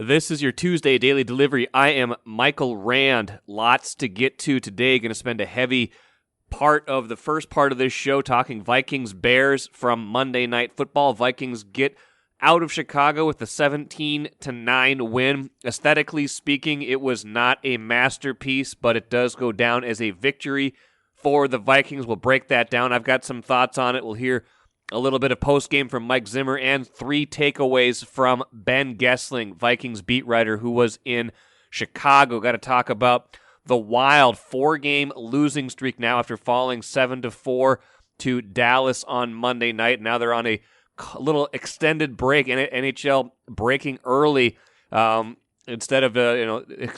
This is your Tuesday Daily Delivery. I am Michael Rand. Lots to get to today. Going to spend a heavy part of the first part of this show talking Vikings-Bears from Monday Night Football. Vikings get out of Chicago with a 17-9 win. Aesthetically speaking, it was not a masterpiece, but it does go down as a victory for the Vikings. We'll break that down. I've got some thoughts on it. We'll hear a little bit of postgame from Mike Zimmer and 3 takeaways from Ben Gessling, Vikings beat writer who was in Chicago. Got to talk about the wild 4-game losing streak now after falling 7-4 to Dallas on Monday night. Now they're on a little extended break, NHL breaking early instead of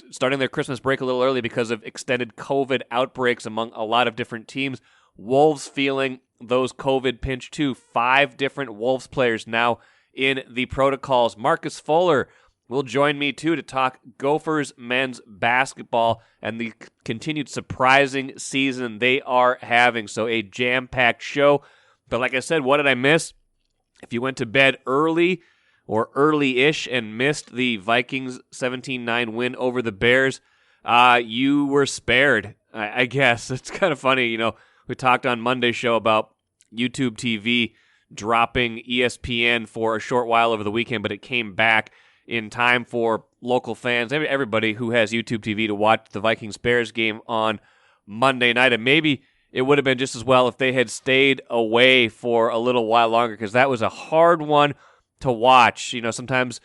starting their Christmas break a little early because of extended COVID outbreaks among a lot of different teams. Wolves feeling those COVID pinch too. 5 different Wolves players now in the protocols. Marcus Fuller will join me too to talk Gophers men's basketball and the continued surprising season they are having. So a jam-packed show. But like I said, what did I miss? If you went to bed early or early-ish and missed the Vikings 17-9 win over the Bears, you were spared, I guess. It's kind of funny, we talked on Monday's show about YouTube TV dropping ESPN for a short while over the weekend, but it came back in time for local fans, everybody who has YouTube TV, to watch the Vikings-Bears game on Monday night. And maybe it would have been just as well if they had stayed away for a little while longer, because that was a hard one to watch. Sometimes,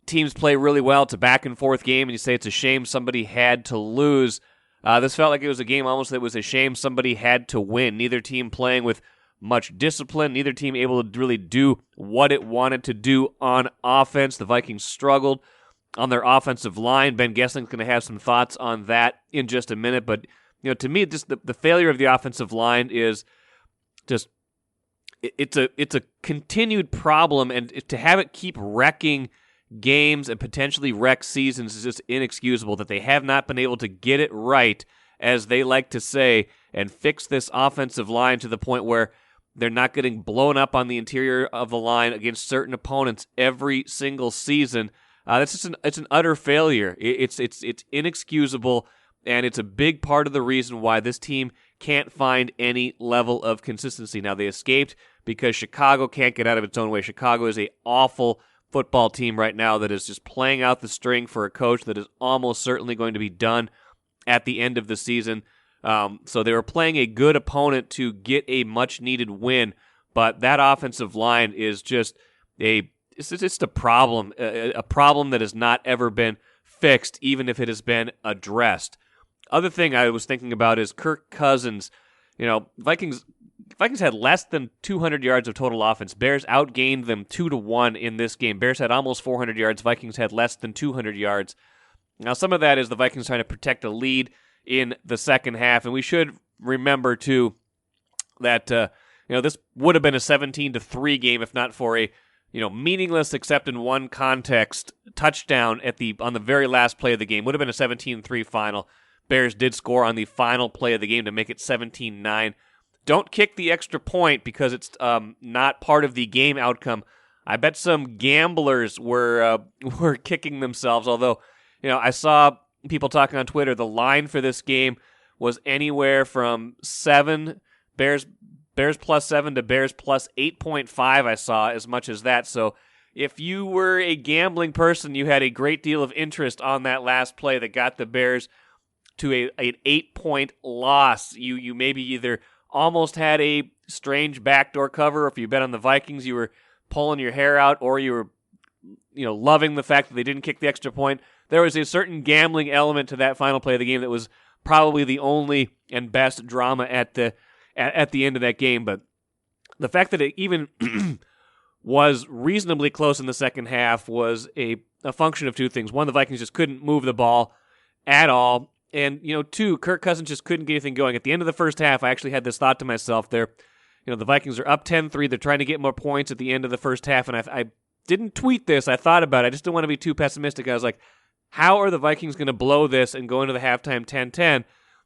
teams play really well. It's a back-and-forth game, and you say it's a shame somebody had to lose. This felt like it was a game almost that was a shame somebody had to win. Neither team playing with much discipline, neither team able to really do what it wanted to do on offense. The Vikings struggled on their offensive line. Ben Gessling's going to have some thoughts on that in just a minute, but to me, just the failure of the offensive line is just it's a continued problem, and to have it keep wrecking games and potentially wreck seasons is just inexcusable. That they have not been able to get it right, as they like to say, and fix this offensive line to the point where they're not getting blown up on the interior of the line against certain opponents every single season. That's just it's an utter failure. It's inexcusable, and it's a big part of the reason why this team can't find any level of consistency. Now, they escaped because Chicago can't get out of its own way. Chicago is an awful football team right now that is just playing out the string for a coach that is almost certainly going to be done at the end of the season. So they were playing a good opponent to get a much-needed win, but that offensive line is just it's just a problem that has not ever been fixed, even if it has been addressed. Other thing I was thinking about is Kirk Cousins. Vikings had less than 200 yards of total offense. Bears outgained them 2-1 in this game. Bears had almost 400 yards. Vikings had less than 200 yards. Now, some of that is the Vikings trying to protect a lead in the second half, and we should remember too that this would have been a 17-3 game if not for a meaningless, except in one context, touchdown on the very last play of the game. Would have been a 17-3 final. Bears did score on the final play of the game to make it 17-9. Don't kick the extra point because it's not part of the game outcome. I bet some gamblers were kicking themselves, although I saw people talking on Twitter, the line for this game was anywhere from Bears plus 7 to Bears plus 8.5. I saw as much as that. So if you were a gambling person, you had a great deal of interest on that last play that got the Bears to an 8-point loss. You maybe either almost had a strange backdoor cover, or if you bet on the Vikings, you were pulling your hair out, or you were loving the fact that they didn't kick the extra point. There was a certain gambling element to that final play of the game that was probably the only and best drama at the end of that game. But the fact that it even was reasonably close in the second half was a function of two things. One, the Vikings just couldn't move the ball at all. And, two, Kirk Cousins just couldn't get anything going. At the end of the first half, I actually had this thought to myself there. The Vikings are up 10-3. They're trying to get more points at the end of the first half. And I didn't tweet this. I thought about it. I just didn't want to be too pessimistic. I was like, how are the Vikings going to blow this and go into the halftime 10-10?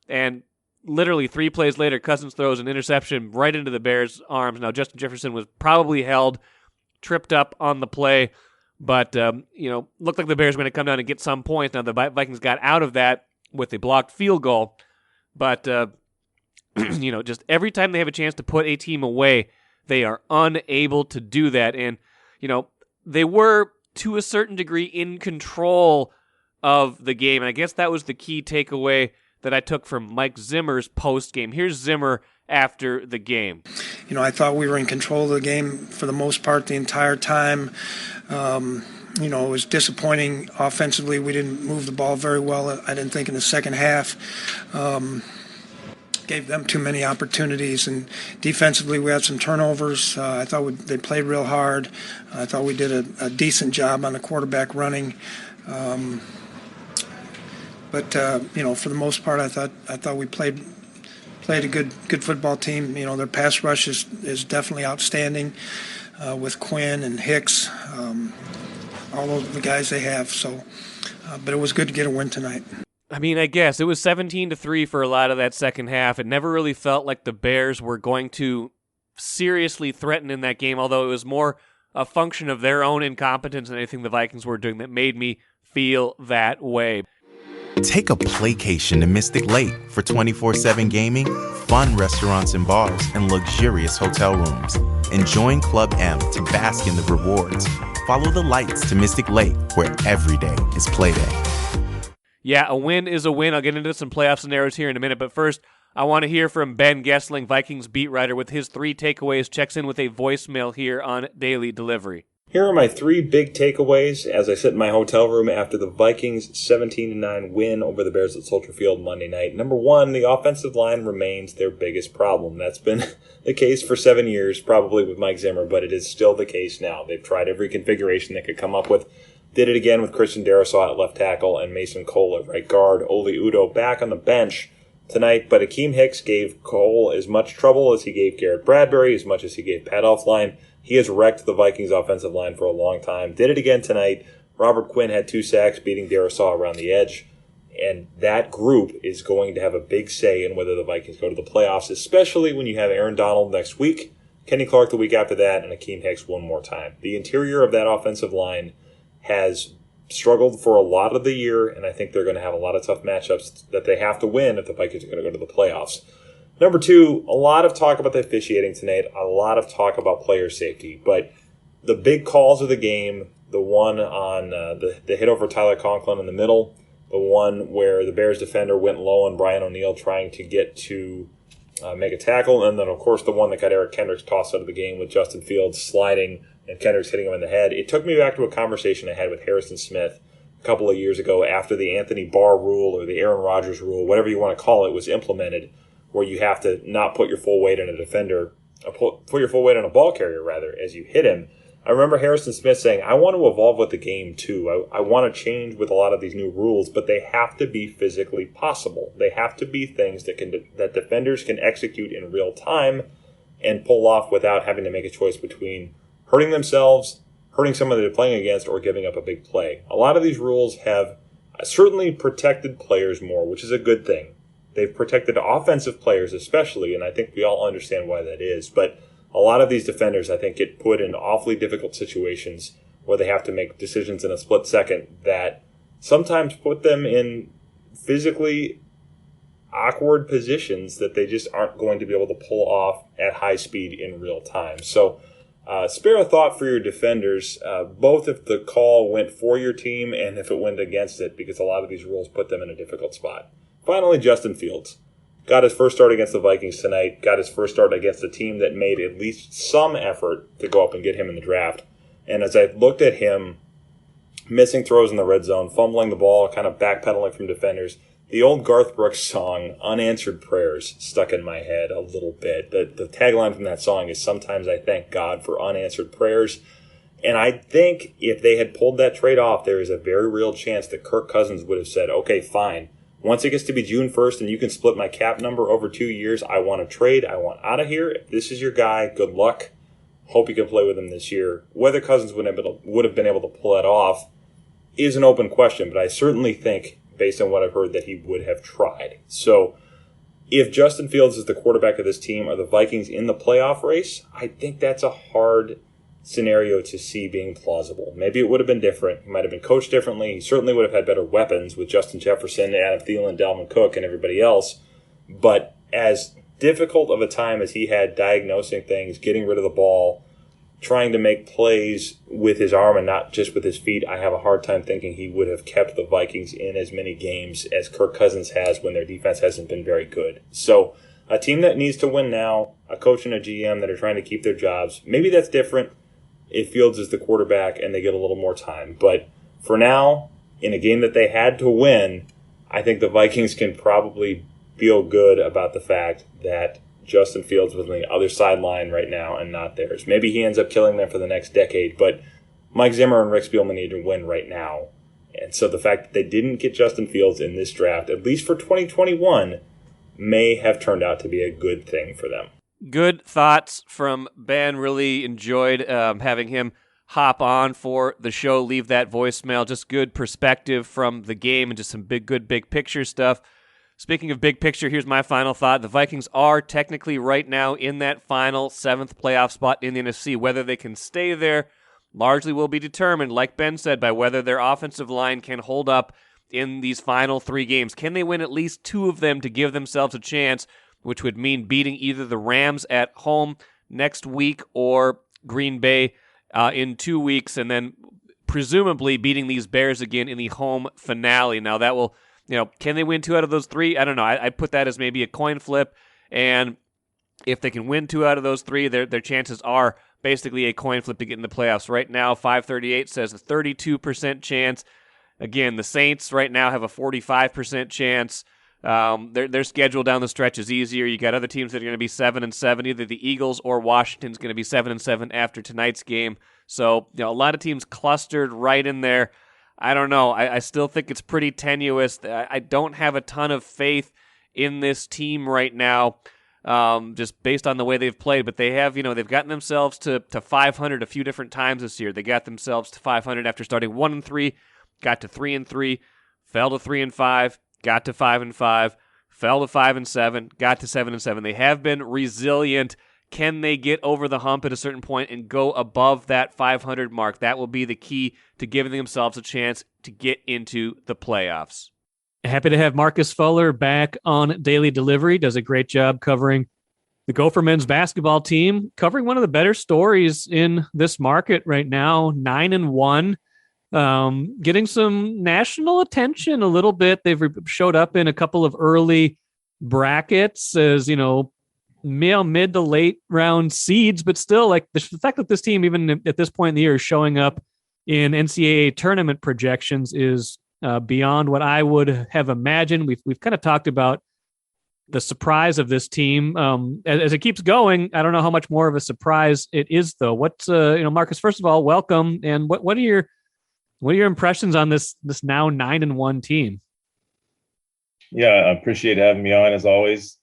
And literally 3 plays later, Cousins throws an interception right into the Bears' arms. Now, Justin Jefferson was probably held, tripped up on the play, But, looked like the Bears were going to come down and get some points. Now, the Vikings got out of that with a blocked field goal. But, just every time they have a chance to put a team away, they are unable to do that. And, they were, to a certain degree, in control of the game. And I guess that was the key takeaway that I took from Mike Zimmer's post-game. Here's Zimmer after the game. I thought we were in control of the game for the most part the entire time. It was disappointing offensively. We didn't move the ball very well, I didn't think, in the second half. Gave them too many opportunities, and defensively we had some turnovers. I thought they played real hard. I thought we did a decent job on the quarterback running. But for the most part, I thought we played a good football team. Their pass rush is definitely outstanding with Quinn and Hicks, all of the guys they have. So, but it was good to get a win tonight. I mean, I guess it was 17-3 for a lot of that second half. It never really felt like the Bears were going to seriously threaten in that game, although it was more a function of their own incompetence than anything the Vikings were doing that made me feel that way. Take a playcation to Mystic Lake for 24/7 gaming, fun restaurants and bars, and luxurious hotel rooms. And join Club M to bask in the rewards. Follow the lights to Mystic Lake, where every day is play day. Yeah, a win is a win. I'll get into some playoff scenarios here in a minute, but first, I want to hear from Ben Gessling, Vikings beat writer, with his 3 takeaways. Checks in with a voicemail here on Daily Delivery. Here are my 3 big takeaways as I sit in my hotel room after the Vikings' 17-9 win over the Bears at Soldier Field Monday night. Number 1, the offensive line remains their biggest problem. That's been the case for 7 years, probably with Mike Zimmer, but it is still the case now. They've tried every configuration they could come up with. Did it again with Christian Darrisaw at left tackle and Mason Cole at right guard. Oli Udoh back on the bench tonight, but Akeem Hicks gave Cole as much trouble as he gave Garrett Bradbury, as much as he gave Pat Elflein. He has wrecked the Vikings offensive line for a long time. Did it again tonight. Robert Quinn had 2 sacks, beating Darrisaw around the edge. And that group is going to have a big say in whether the Vikings go to the playoffs, especially when you have Aaron Donald next week, Kenny Clark the week after that, and Akeem Hicks one more time. The interior of that offensive line has struggled for a lot of the year, and I think they're going to have a lot of tough matchups that they have to win if the Vikings are going to go to the playoffs. Number 2, a lot of talk about the officiating tonight, a lot of talk about player safety, but the big calls of the game, the one on the hit over Tyler Conklin in the middle, the one where the Bears defender went low on Brian O'Neill trying to get to make a tackle, and then, of course, the one that got Eric Kendricks tossed out of the game with Justin Fields sliding and Kendricks hitting him in the head. It took me back to a conversation I had with Harrison Smith a couple of years ago after the Anthony Barr rule or the Aaron Rodgers rule, whatever you want to call it, was implemented, where you have to not put your full weight on a defender, put your full weight on a ball carrier, rather, as you hit him. I remember Harrison Smith saying, I want to evolve with the game, too. I want to change with a lot of these new rules, but they have to be physically possible. They have to be things that defenders can execute in real time and pull off without having to make a choice between hurting themselves, hurting someone they're playing against, or giving up a big play. A lot of these rules have certainly protected players more, which is a good thing. They've protected offensive players especially, and I think we all understand why that is. But a lot of these defenders, I think, get put in awfully difficult situations where they have to make decisions in a split second that sometimes put them in physically awkward positions that they just aren't going to be able to pull off at high speed in real time. So spare a thought for your defenders, both if the call went for your team and if it went against it, because a lot of these rules put them in a difficult spot. Finally, Justin Fields got his first start against the Vikings tonight, got his first start against a team that made at least some effort to go up and get him in the draft. And as I looked at him missing throws in the red zone, fumbling the ball, kind of backpedaling from defenders, the old Garth Brooks song, Unanswered Prayers, stuck in my head a little bit. The tagline from that song is, sometimes I thank God for unanswered prayers. And I think if they had pulled that trade off, there is a very real chance that Kirk Cousins would have said, okay, fine. Once it gets to be June 1st and you can split my cap number over 2 years, I want to trade. I want out of here. If this is your guy, good luck. Hope you can play with him this year. Whether Cousins would have been able to pull that off is an open question, but I certainly think, based on what I've heard, that he would have tried. So if Justin Fields is the quarterback of this team, are the Vikings in the playoff race? I think that's a hard scenario to see being plausible. Maybe it would have been different. He might have been coached differently. He certainly would have had better weapons with Justin Jefferson, Adam Thielen, Dalvin Cook, and everybody else. But as difficult of a time as he had diagnosing things, getting rid of the ball, trying to make plays with his arm and not just with his feet, I have a hard time thinking he would have kept the Vikings in as many games as Kirk Cousins has when their defense hasn't been very good. So a team that needs to win now, a coach and a GM that are trying to keep their jobs, maybe that's different if Fields is the quarterback and they get a little more time. But for now, in a game that they had to win, I think the Vikings can probably feel good about the fact that Justin Fields was on the other sideline right now and not theirs. Maybe he ends up killing them for the next decade, but Mike Zimmer and Rick Spielman need to win right now. And so the fact that they didn't get Justin Fields in this draft, at least for 2021, may have turned out to be a good thing for them. Good thoughts from Ben. Really enjoyed having him hop on for the show, leave that voicemail. Just good perspective from the game and just some good big picture stuff. Speaking of big picture, here's my final thought. The Vikings are technically right now in that final 7th playoff spot in the NFC. Whether they can stay there largely will be determined, like Ben said, by whether their offensive line can hold up in these final 3 games. Can they win at least 2 of them to give themselves a chance, which would mean beating either the Rams at home next week or Green Bay in 2 weeks, and then presumably beating these Bears again in the home finale. Now that will... can they win 2 out of those 3? I don't know. I'd put that as maybe a coin flip, and if they can win 2 out of those 3, their chances are basically a coin flip to get in the playoffs. Right now, 538 says a 32% chance. Again, the Saints right now have a 45% chance. Their schedule down the stretch is easier. You got other teams that are going to be 7-7. Either the Eagles or Washington's going to be 7-7 after tonight's game. So a lot of teams clustered right in there. I don't know. I still think it's pretty tenuous. I don't have a ton of faith in this team right now, just based on the way they've played. But they have, they've gotten themselves to 500 a few different times this year. They got themselves to 500 after starting 1-3, got to 3-3, fell to 3-5, got to 5-5, fell to 5-7, got to 7-7. They have been resilient. Can they get over the hump at a certain point and go above that 500 mark? That will be the key to giving themselves a chance to get into the playoffs. Happy to have Marcus Fuller back on Daily Delivery. Does a great job covering the Gopher men's basketball team, covering one of the better stories in this market right now, 9-1, getting some national attention a little bit. They've showed up in a couple of early brackets as, mid to late round seeds, but still, like the fact that this team, even at this point in the year, is showing up in NCAA tournament projections is beyond what I would have imagined. We've kind of talked about the surprise of this team as it keeps going. I don't know how much more of a surprise it is, though. What's Marcus? First of all, welcome, and what are your impressions on this now 9-1 team? Yeah, I appreciate having me on as always.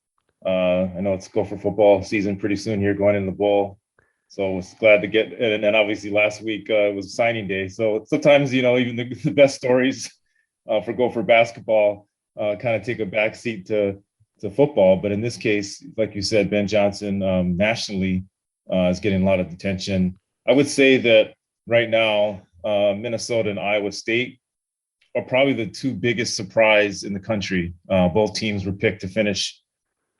I know it's Gopher football season pretty soon here, going in the bowl. So I was glad to get it. And obviously last week was signing day. So sometimes, even the best stories for Gopher basketball kind of take a backseat to football. But in this case, like you said, Ben Johnson nationally is getting a lot of attention. I would say that right now, Minnesota and Iowa State are probably the 2 biggest surprise in the country. Both teams were picked to finish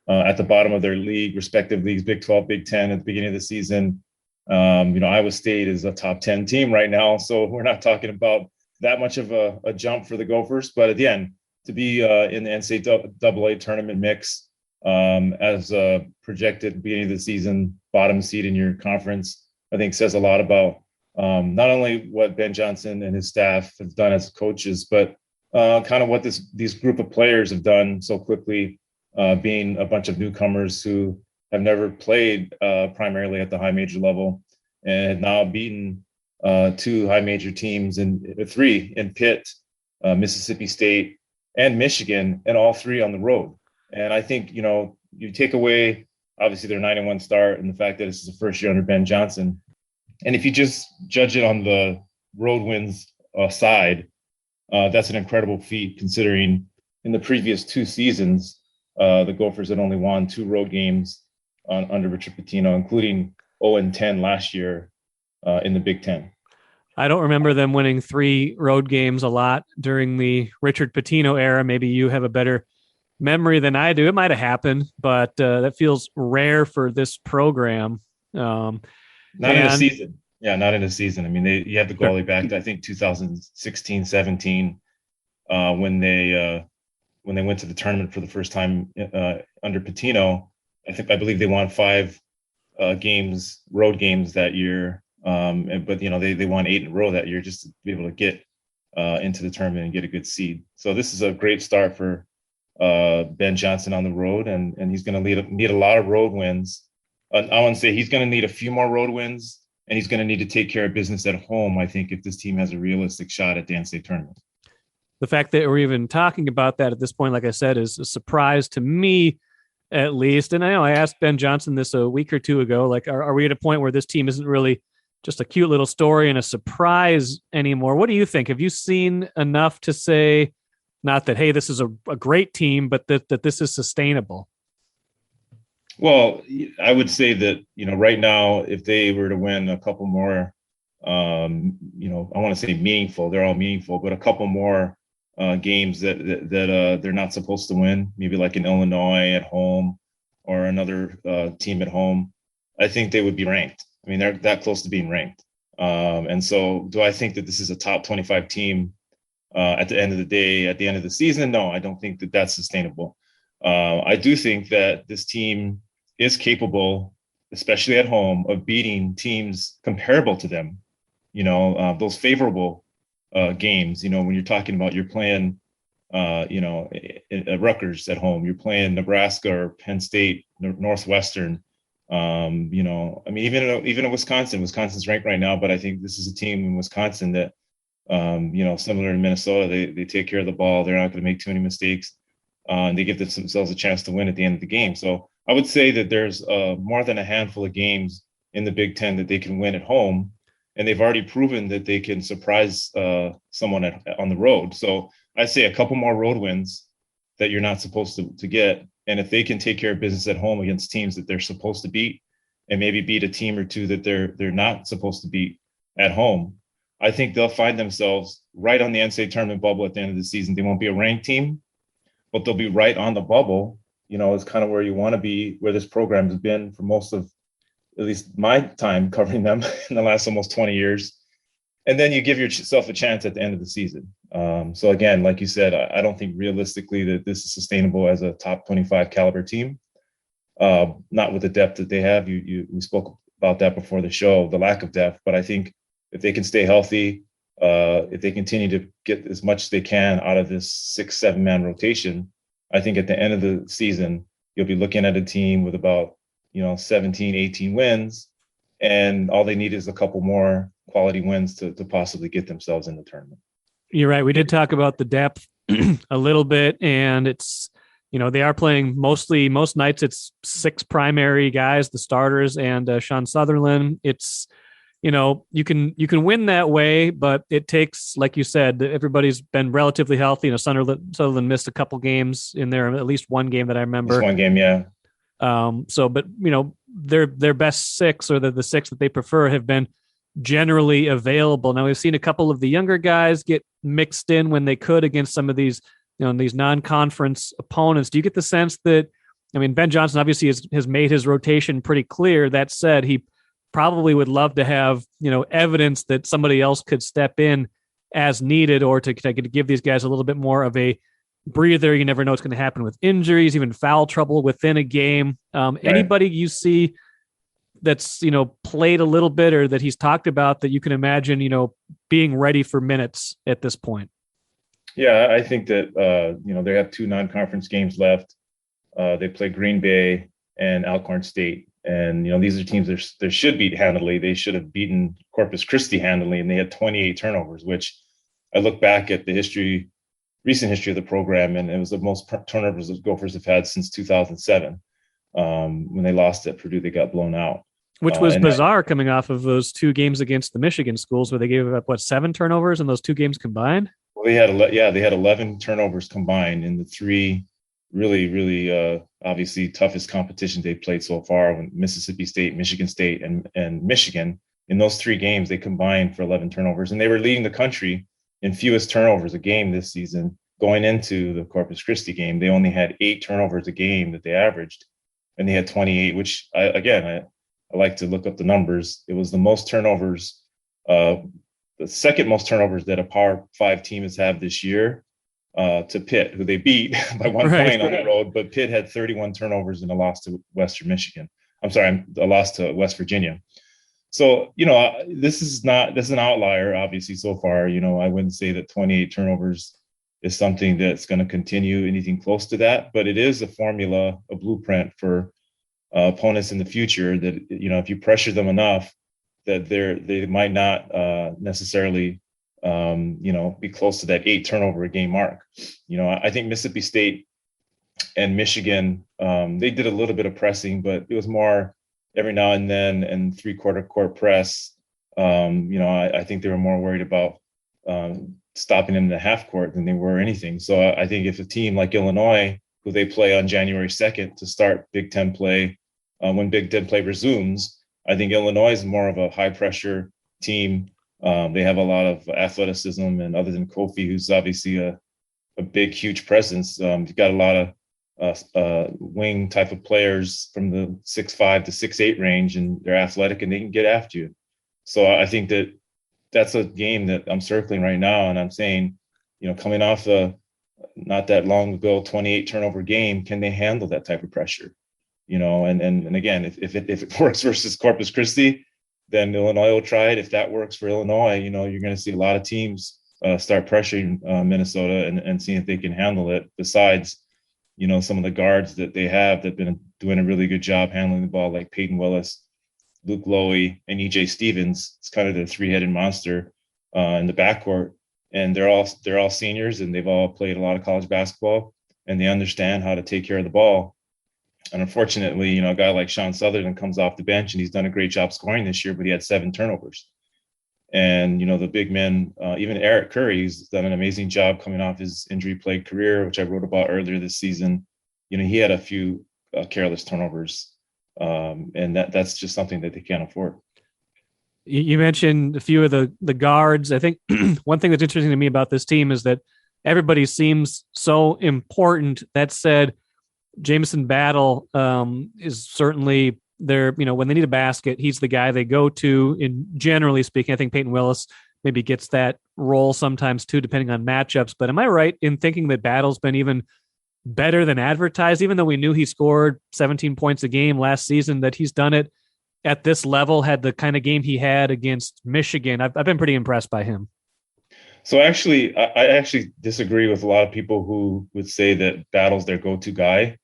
at the bottom of their league, respective leagues, Big 12, Big 10 at the beginning of the season. Iowa State is a top 10 team right now, so we're not talking about that much of a jump for the Gophers. But again, to be in the NCAA tournament mix as a projected beginning of the season bottom seed in your conference, I think says a lot about not only what Ben Johnson and his staff have done as coaches, but kind of what these group of players have done so quickly. Being a bunch of newcomers who have never played primarily at the high major level and have now beaten 2 high major teams and 3 in Pitt, Mississippi State, and Michigan, and all 3 on the road. And I think, you take away, obviously, their 9-1 start and the fact that this is the first year under Ben Johnson. And if you just judge it on the road wins side, that's an incredible feat considering in the previous 2 seasons, the Gophers had only won 2 road games under Richard Pitino, including 0-10 last year in the Big Ten. I don't remember them winning 3 road games a lot during the Richard Pitino era. Maybe you have a better memory than I do. It might have happened, but that feels rare for this program. Not in a season. Yeah, not in a season. I mean, you have to go all the way back to, I think, 2016, 17, when they went to the tournament for the first time under Pitino. I believe they won 5 road games that year. But they won 8 in a row that year just to be able to get into the tournament and get a good seed. So this is a great start for Ben Johnson on the road, and he's going to need a lot of road wins. I want to say he's going to need a few more road wins, and he's going to need to take care of business at home, I think, if this team has a realistic shot at the NCAA tournament. The fact that we're even talking about that at this point, like I said, is a surprise to me, at least. And I know I asked Ben Johnson this a week or 2 ago, like, are we at a point where this team isn't really just a cute little story and a surprise anymore? What do you think? Have you seen enough to say, not that, hey, this is a great team, but that this is sustainable? Well, I would say that, right now, if they were to win a couple more, I want to say meaningful, they're all meaningful, but a couple more games that they're not supposed to win, maybe like in Illinois at home or another team at home, I think they would be ranked. I mean, they're that close to being ranked. And so do I think that this is a top 25 team at the end of the day, at the end of the season? No, I don't think that that's sustainable. I do think that this team is capable, especially at home, of beating teams comparable to them, those favorable games, when you're talking about you're playing, Rutgers at home, you're playing Nebraska or Penn State, Northwestern. Even in Wisconsin's ranked right now, but I think this is a team in Wisconsin that, similar to Minnesota, they take care of the ball. They're not going to make too many mistakes, and they give themselves a chance to win at the end of the game. So I would say that there's more than a handful of games in the Big Ten that they can win at home, and they've already proven that they can surprise someone on the road. So I'd say a couple more road wins that you're not supposed to get. And if they can take care of business at home against teams that they're supposed to beat, and maybe beat a team or two that they're not supposed to beat at home, I think they'll find themselves right on the NCAA tournament bubble at the end of the season. They won't be a ranked team, but they'll be right on the bubble. It's kind of where you want to be, where this program has been for most of, at least my time covering them in the last almost 20 years. And then you give yourself a chance at the end of the season. So again, like you said, I don't think realistically that this is sustainable as a top 25 caliber team. Not with the depth that they have. We spoke about that before the show, the lack of depth. But I think if they can stay healthy, if they continue to get as much as they can out of this 6-7 man rotation, I think at the end of the season, you'll be looking at a team with about 17, 18 wins, and all they need is a couple more quality wins to possibly get themselves in the tournament. You're right. We did talk about the depth a little bit, and it's, they are playing most nights it's 6 primary guys, the starters, and Sean Sutherland. It's, you can win that way, but it takes, like you said, everybody's been relatively healthy. Sutherland missed a couple games in there, at least one game that I remember. Just one game, yeah. But their best 6, or the 6 that they prefer, have been generally available. Now we've seen a couple of the younger guys get mixed in when they could against some of these, these non-conference opponents. Do you get the sense that, Ben Johnson obviously has made his rotation pretty clear. That said, he probably would love to have, evidence that somebody else could step in as needed, or to give these guys a little bit more of a breather. You never know what's going to happen with injuries, even foul trouble within a game. Right. Anybody you see that's, played a little bit, or that he's talked about, that you can imagine, being ready for minutes at this point? Yeah, I think that, they have 2 non-conference games left. They play Green Bay and Alcorn State. And, these are teams they should beat handily. They should have beaten Corpus Christi handily, and they had 28 turnovers, which I look back at the recent history of the program, and it was the most turnovers the Gophers have had since 2007. When they lost at Purdue, they got blown out. Which was bizarre, coming off of those 2 games against the Michigan schools where they gave up, 7 turnovers in those 2 games combined? Well, they had 11 turnovers combined in the 3 really, obviously toughest competitions they played so far, when Mississippi State, Michigan State, and Michigan. in those 3 games, they combined for 11 turnovers, and they were leading the country in fewest turnovers a game this season. Going into the Corpus Christi game, they only had 8 turnovers a game that they averaged, and they had 28, which I like to look up the numbers. It was the most turnovers, the second most turnovers that a Power 5 team has had this year, to Pitt, who they beat by 1 point on the road. But Pitt had 31 turnovers in a loss to Western Michigan. I'm sorry, a loss to West Virginia. So, this is an outlier, obviously, so far. I wouldn't say that 28 turnovers is something that's going to continue anything close to that, but it is a formula, a blueprint for opponents in the future that, if you pressure them enough, that they might not necessarily, be close to that 8 turnover a game mark. I think Mississippi State and Michigan, they did a little bit of pressing, but it was more every now and then and 3/4 court press. I think they were more worried about stopping them in the half court than they were anything. So I think if a team like Illinois, who they play on January 2nd to start Big Ten play, when Big Ten play resumes, I think Illinois is more of a high pressure team. They have a lot of athleticism, and other than Kofi, who's obviously a big, huge presence, you've got a lot of wing type of players from the 6'5" to 6'8" range, and they're athletic and they can get after you. So I think that's a game that I'm circling right now, and I'm saying, coming off not that long ago 28 turnover game, can they handle that type of pressure? And again, if it works versus Corpus Christi, then Illinois will try it. If that works for Illinois, you're going to see a lot of teams start pressuring Minnesota and seeing if they can handle it. Besides, some of the guards that they have that have been doing a really good job handling the ball, like Peyton Willis, Luke Lowy, and EJ Stevens. It's kind of the 3-headed monster in the backcourt, and they're all seniors, and they've all played a lot of college basketball, and they understand how to take care of the ball. And unfortunately, a guy like Sean Sutherland comes off the bench, and he's done a great job scoring this year, but he had 7 turnovers. And the big men, even Eric Curry, who's done an amazing job coming off his injury-plagued career, which I wrote about earlier this season. He had a few careless turnovers. And that's just something that they can't afford. You mentioned a few of the guards. I think one thing that's interesting to me about this team is that everybody seems so important. That said, Jamison Battle is certainly there. When they need a basket, he's the guy they go to. In generally speaking, I think Peyton Willis maybe gets that role sometimes too, depending on matchups. But am I right in thinking that Battle's been even better than advertised, even though we knew he scored 17 points a game last season, that he's done it at this level, had the kind of game he had against Michigan? I've been pretty impressed by him. So actually, I actually disagree with a lot of people who would say that Battle's their go-to guy.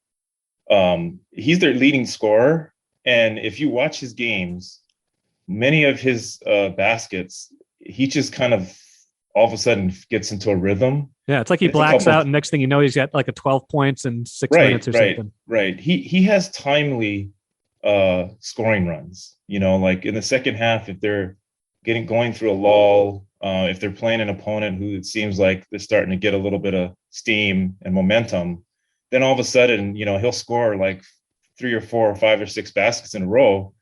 He's their leading scorer. And if you watch his games, many of his baskets, he just kind of all of a sudden gets into a rhythm. Yeah, it's like he blacks out, and next thing you know, he's got like a 12 points in 6 minutes or something. Right. He has timely scoring runs. Like in the second half, if they're going through a lull, if they're playing an opponent who it seems like they're starting to get a little bit of steam and momentum, then all of a sudden, he'll score like 3 or 4 or 5 or 6 baskets in a row,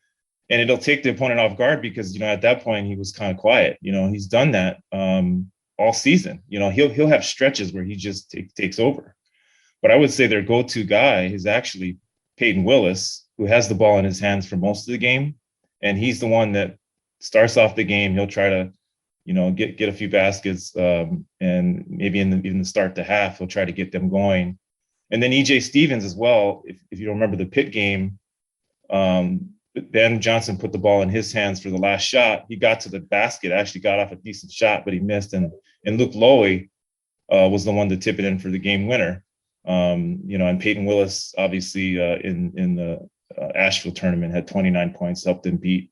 and it'll take the opponent off guard because, at that point he was kind of quiet. He's done that all season. He'll have stretches where he just takes over. But I would say their go-to guy is actually Peyton Willis, who has the ball in his hands for most of the game. And he's the one that starts off the game. He'll try to, get a few baskets, and maybe in the start to half, he'll try to get them going. And then EJ Stevens as well. If you remember the Pitt game, Ben Johnson put the ball in his hands for the last shot. He got to the basket, actually got off a decent shot, but he missed. And Luke Lowy was the one to tip it in for the game winner. And Peyton Willis, obviously, in the Asheville tournament, had 29 points, helped them beat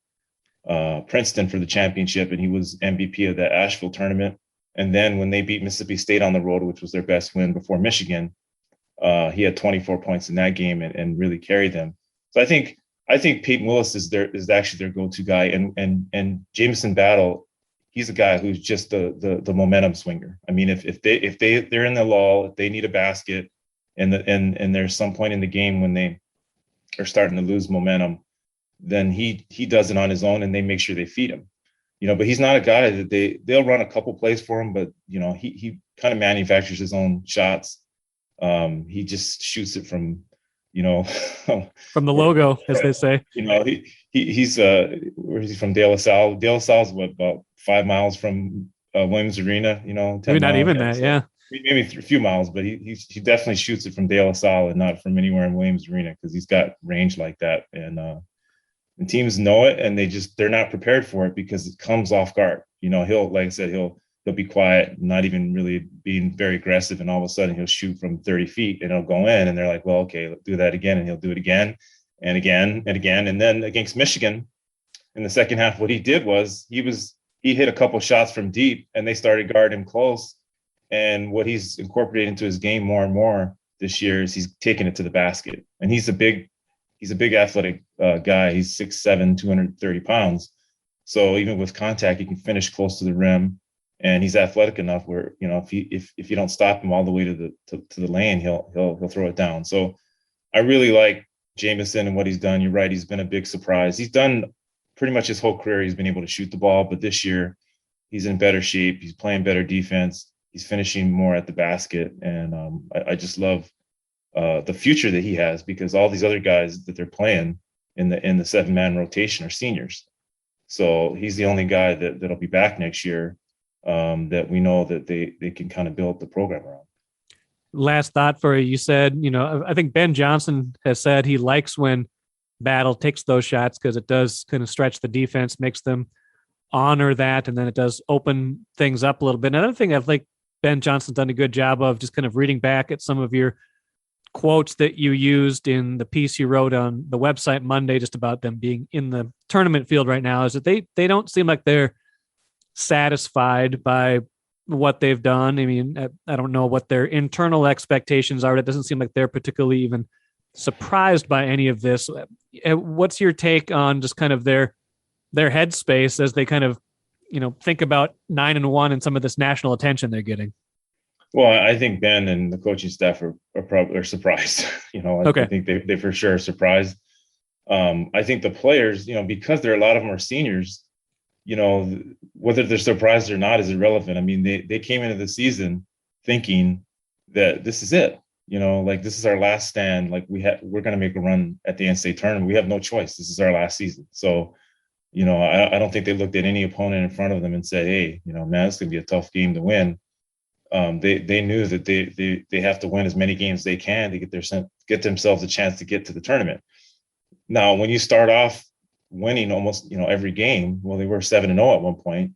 Princeton for the championship, and he was MVP of that Asheville tournament. And then when they beat Mississippi State on the road, which was their best win before Michigan, he had 24 points in that game and really carried them. So I think Peyton Willis is actually their go-to guy, and Jamison Battle, he's a guy who's just the momentum swinger. I mean, if they're in the lull, if they need a basket, and there's some point in the game when they are starting to lose momentum, then he does it on his own, and they make sure they feed him. But he's not a guy that they'll run a couple plays for him, but he kind of manufactures his own shots. He just shoots it from, from the logo, as they say. He's where is he from? De La Salle. De La Salle is about 5 miles from Williams Arena. 10 maybe not miles, even that. so Yeah, maybe a few miles, but he definitely shoots it from De La Salle and not from anywhere in Williams Arena, because he's got range like that. And teams know it, and they're not prepared for it because it comes off guard. He'll, like I said, he'll be quiet, not even really being very aggressive, and all of a sudden he'll shoot from 30 feet and it'll go in, and they're like, well, okay, let's do that again, and he'll do it again and again and again. And then against Michigan in the second half, what he did was he hit a couple shots from deep, and they started guarding him close. And what he's incorporated into his game more and more this year is he's taking it to the basket, and he's a big athletic guy. He's 6'7", 230 pounds. So even with contact, he can finish close to the rim, and he's athletic enough where, if you don't stop him all the way to the lane, he'll throw it down. So I really like Jamison and what he's done. You're right. He's been a big surprise. He's done pretty much his whole career. He's been able to shoot the ball, but this year he's in better shape. He's playing better defense. He's finishing more at the basket. And I just love the future that he has, because all these other guys that they're playing in the 7-man rotation are seniors. So he's the only guy that'll be back next year, that we know that they can kind of build the program around. Last thought for you. You said, I think Ben Johnson has said he likes when Battle takes those shots, because it does kind of stretch the defense, makes them honor that, and then it does open things up a little bit. Another thing I think Ben Johnson's done a good job of, just kind of reading back at some of your quotes that you used in the piece you wrote on the website Monday, just about them being in the tournament field right now, is that they don't seem like they're satisfied by what they've done. I mean, I don't know what their internal expectations are. It doesn't seem like they're particularly even surprised by any of this. What's your take on just kind of their headspace as they kind of, think about 9-1 and some of this national attention they're getting? Well, I think Ben and the coaching staff are surprised. Okay. I think they for sure are surprised. I think the players, because a lot of them are seniors, whether they're surprised or not is irrelevant. I mean, they came into the season thinking that this is it. This is our last stand. Like we're going to make a run at the NCAA tournament. We have no choice. This is our last season. So, I don't think they looked at any opponent in front of them and said, hey, man, it's going to be a tough game to win. They knew that they have to win as many games as they can to get themselves a chance to get to the tournament. Now, when you start off winning almost, every game, well, they were 7-0 at one point.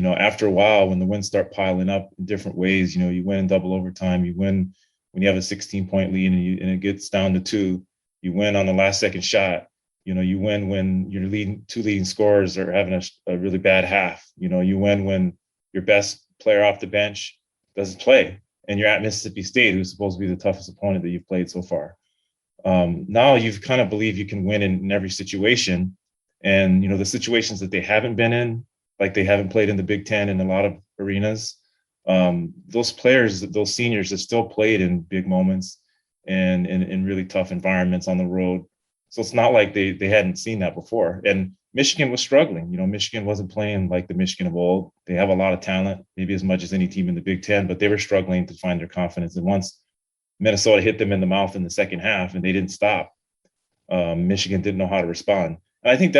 After a while, when the wins start piling up in different ways, you win in double overtime, you win when you have a 16-point lead and it gets down to 2, you win on the last second shot. You win when your two leading scorers are having a really bad half. You win when your best player off the bench doesn't play, and you're at Mississippi State, who's supposed to be the toughest opponent that you've played so far. Now you've kind of believe you can win in every situation. And, the situations that they haven't been in, like they haven't played in the Big Ten in a lot of arenas, those players, those seniors have still played in big moments and in really tough environments on the road. So it's not like they hadn't seen that before. And Michigan was struggling. Michigan wasn't playing like the Michigan of old. They have a lot of talent, maybe as much as any team in the Big Ten, but they were struggling to find their confidence. And once Minnesota hit them in the mouth in the second half and they didn't stop, Michigan didn't know how to respond. And I think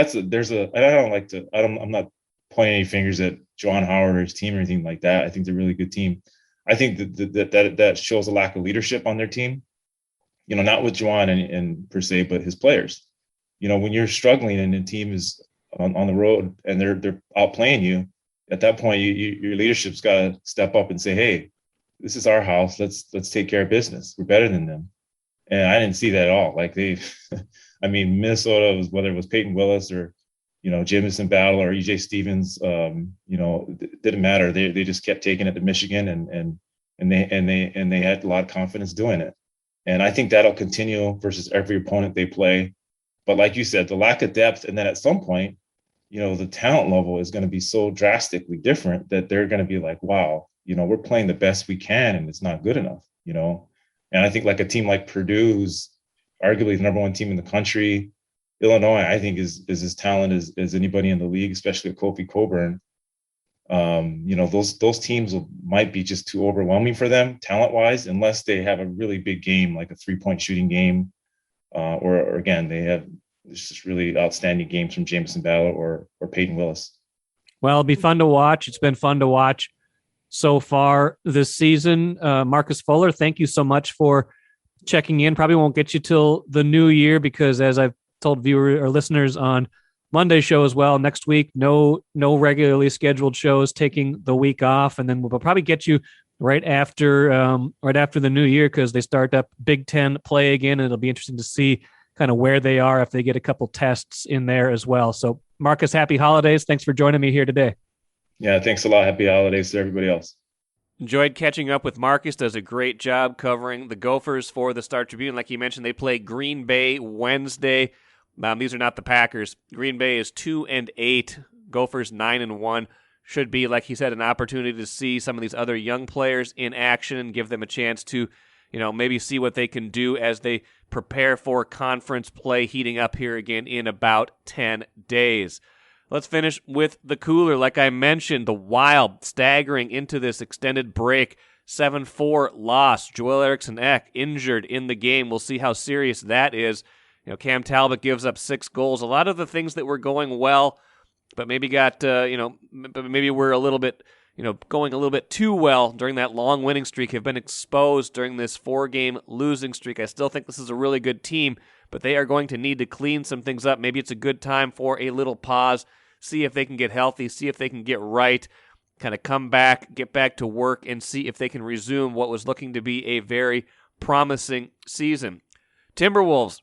I'm not pointing any fingers at Juwan Howard or his team or anything like that. I think they're a really good team. I think that shows a lack of leadership on their team. Not with Juwan and per se, but his players. When you're struggling and the team is on the road and they're outplaying you, at that point, your leadership's got to step up and say, hey, this is our house. Let's take care of business. We're better than them. And I didn't see that at all. Like Minnesota was, whether it was Peyton Willis or, Jamison Battle or EJ Stevens, it didn't matter. They just kept taking it to Michigan and they had a lot of confidence doing it. And I think that'll continue versus every opponent they play. But like you said, the lack of depth, and then at some point, the talent level is going to be so drastically different that they're going to be like, wow, we're playing the best we can and it's not good enough, And I think like a team like Purdue, who's arguably the number one team in the country, Illinois, I think, is as talented as anybody in the league, especially with Kofi Coburn. Those teams might be just too overwhelming for them talent-wise, unless they have a really big game, like a 3-point shooting game, or again, they have just really outstanding games from Jameson Battle or Peyton Willis. Well, it'll be fun to watch. It's been fun to watch so far this season. Marcus Fuller, thank you so much for checking in. Probably won't get you till the new year because, as I've told viewers or listeners on Monday's show as well, next week, no regularly scheduled shows, taking the week off, and then we'll probably get you right after the new year because they start up Big Ten play again, and it'll be interesting to see kind of where they are if they get a couple tests in there as well. So, Marcus, happy holidays. Thanks for joining me here today. Yeah, thanks a lot. Happy holidays to everybody else. Enjoyed catching up with Marcus. Does a great job covering the Gophers for the Star Tribune. Like you mentioned, they play Green Bay Wednesday. These are not the Packers. Green Bay is 2-8. Gophers 9-1. Should be, like he said, an opportunity to see some of these other young players in action and give them a chance to, maybe see what they can do as they prepare for conference play heating up here again in about 10 days. Let's finish with the cooler. Like I mentioned, the Wild staggering into this extended break. 7-4 loss. Joel Eriksson-Ek injured in the game. We'll see how serious that is. Cam Talbot gives up 6 goals. A lot of the things that were going well, but maybe maybe we're a little bit, going a little bit too well during that long winning streak have been exposed during this 4-game losing streak. I still think this is a really good team, but they are going to need to clean some things up. Maybe it's a good time for a little pause, see if they can get healthy, see if they can get right, kind of come back, get back to work, and see if they can resume what was looking to be a very promising season. Timberwolves,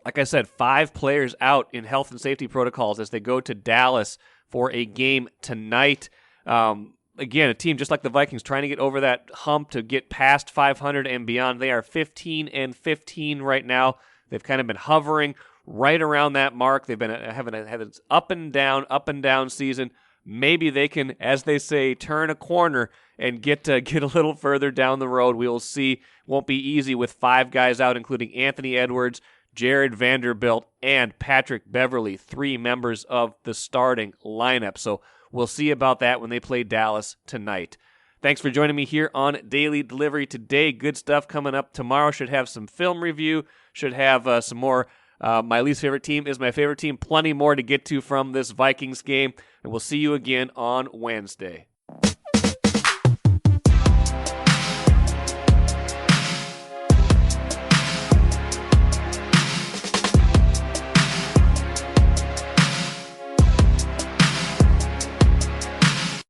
like I said, 5 players out in health and safety protocols as they go to Dallas for a game tonight. Again, a team just like the Vikings trying to get over that hump to get past 500 and beyond. They are 15-15 right now. They've kind of been hovering right around that mark. They've been having an up and down season. Maybe they can, as they say, turn a corner and get a little further down the road. We will see. Won't be easy with 5 guys out, including Anthony Edwards, Jared Vanderbilt, and Patrick Beverly, 3 members of the starting lineup. So we'll see about that when they play Dallas tonight. Thanks for joining me here on Daily Delivery today. Good stuff coming up tomorrow. Should have some film review. Should have some more. My least favorite team is my favorite team. Plenty more to get to from this Vikings game. And we'll see you again on Wednesday.